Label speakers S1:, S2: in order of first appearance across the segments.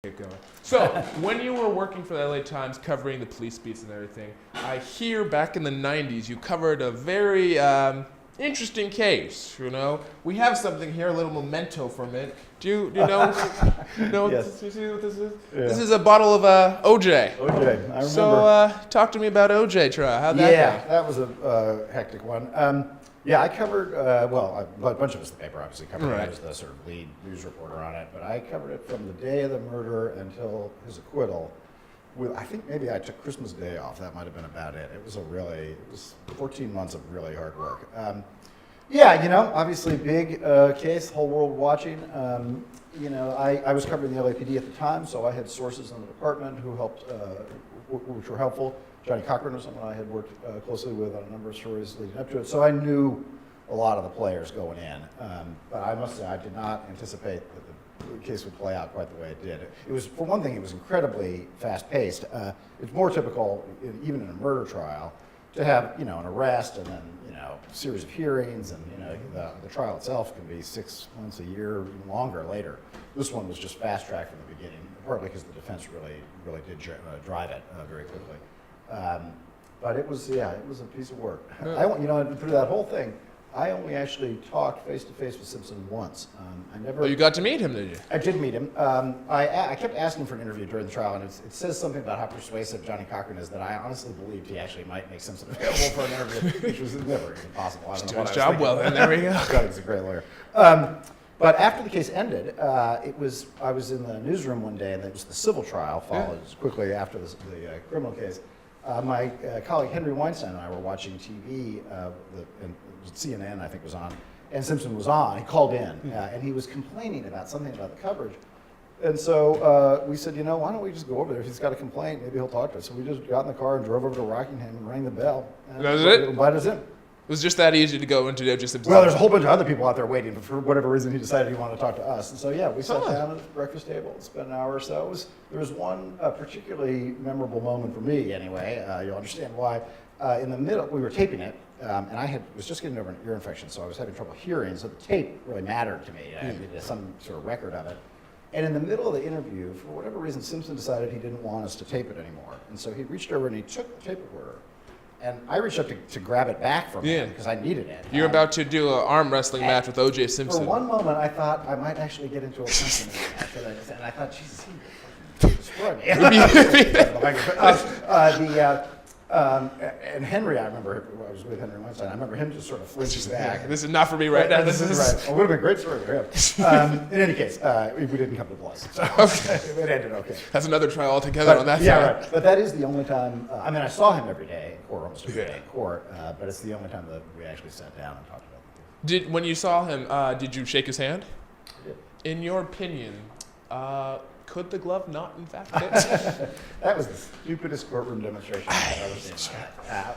S1: Get going. So, when you were working for the LA Times covering the police beats and everything, I hear back in the 90s you covered a very interesting case, you know? We have something here, a little memento from it. Do you know,
S2: Yes.
S1: do you see what this is?
S2: Yeah.
S1: This is a bottle of OJ.
S2: OJ, I remember.
S1: So, talk to me about OJ trial. How'd that go?
S2: That was a hectic one. I covered, a bunch of us, the paper obviously covered it. I was the sort of lead news reporter on it, but I covered it from the day of the murder until his acquittal. I think maybe I took Christmas Day off. That might have been about it. It was 14 months of really hard work. Obviously big case, whole world watching. I was covering the LAPD at the time, so I had sources in the department who helped, which were helpful. Johnny Cochran was someone I had worked closely with on a number of stories leading up to it, so I knew a lot of the players going in. But I must say, I did not anticipate that the case would play out quite the way it did. It was, for one thing, it was incredibly fast-paced. It's more typical, even in a murder trial, to have an arrest and then a series of hearings, and the trial itself can be 6 months, a year, even longer later. This one was just fast-tracked from the beginning, partly because the defense really did drive it very quickly. But it was a piece of work. Through that whole thing, I only actually talked face-to-face with Simpson once.
S1: Oh, you got to meet him, did you?
S2: I did meet him. I kept asking for an interview during the trial, and it says something about how persuasive Johnny Cochran is that I honestly believed he actually might make Simpson available for an interview, which was never even possible.
S1: He's doing his job well, then. There we go.
S2: God, he's a great lawyer. But after the case ended, I was in the newsroom one day, and it was the civil trial followed quickly after the criminal case. My colleague Henry Weinstein and I were watching TV, and CNN I think was on, and Simpson was on. He called in, and he was complaining about something about the coverage. And so we said, why don't we just go over there? If he's got a complaint, maybe he'll talk to us. So we just got in the car and drove over to Rockingham and rang the bell. And
S1: that was it?
S2: Invited us in.
S1: It was just that easy to go into OJ Simpson.
S2: Well, there's a whole bunch of other people out there waiting, but for whatever reason, he decided he wanted to talk to us. And so, we sat down at the breakfast table, spent an hour or so. There was one particularly memorable moment for me, anyway. You'll understand why. In the middle, we were taping it, and I was just getting over an ear infection, so I was having trouble hearing. So the tape really mattered to me. I needed some sort of record of it. And in the middle of the interview, for whatever reason, Simpson decided he didn't want us to tape it anymore. And so he reached over and he took the tape recorder. And I reached up to grab it back from him because I needed it.
S1: You're about to do an arm wrestling match with OJ Simpson.
S2: For one moment, I thought I might actually get into a company after that. And I thought, Jesus, he destroyed me. And Henry, I remember, I was with Henry Weinstein, I remember him just sort of flinching back.
S1: This is not for me right now.
S2: This is right. It would have been a great story for him. In any case, we didn't come to blows. So it ended okay.
S1: That's another trial altogether on that side.
S2: Right. But that is the only time, I saw him every day in court, almost every day in court, but it's the only time that we actually sat down and talked about the case.
S1: When you saw him, did you shake his hand?
S2: I did.
S1: In your opinion, could the glove not, in fact, fit?
S2: That was the stupidest courtroom demonstration I've ever seen.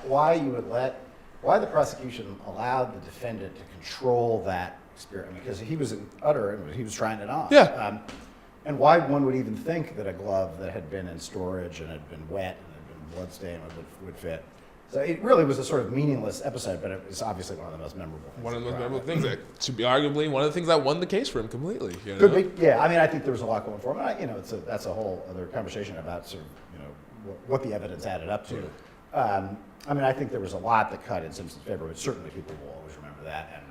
S2: Why the prosecution allowed the defendant to control that experience? Because he was he was trying it on.
S1: Yeah.
S2: And why one would even think that a glove that had been in storage and had been wet and had been bloodstained would fit. So it really was a sort of meaningless episode, but it was obviously one of the most memorable things.
S1: One of the most memorable things that should be arguably one of the things that won the case for him completely.
S2: Could be, yeah. I think there was a lot going for him. That's a whole other conversation about sort of, what the evidence added up to. I think there was a lot that cut in Simpson's favor, but certainly people will always remember that. And